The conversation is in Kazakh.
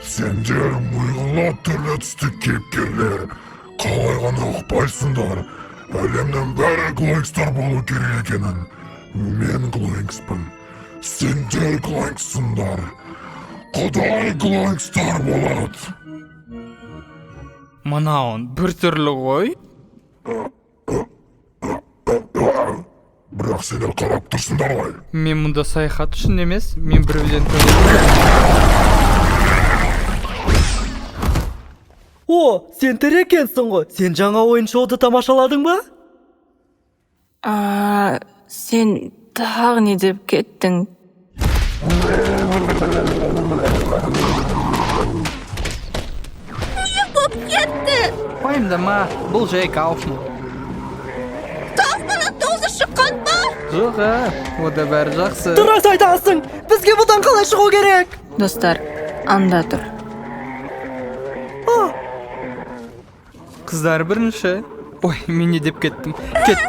Сендер мыйгыла түрлі түстік кейіпкерлер. Қалай ғана ұқпайсыңдар. Әлемнің бәрі Глоингстар болу керек екенін. Мен Глоингспын. Сендер Глоингсыңдар. Құдай Глоингстар болады. Мынауын бір түрлі ғой. Бірақ сендер қарап тұрсыңдар ғой. Мен мұнда саяхат үшін емес, мен біреуден төледім. О, сен тірі екенсің ғой. Сен жаңа ойын шоуды тамашаладың ба? Сен тағы не деп кеттің? Не болып кетті? Уайымдама, бұл жай кауфман. Кауфманның дауысы шыққан ба? Жоқ, ода бәрі жақсы. Дұрыс айтасың. Бізге бұдан қалай шығу керек? Достар, анда тұр. Қыздар бірінші. Ой, мен не деп кеттім. Кет.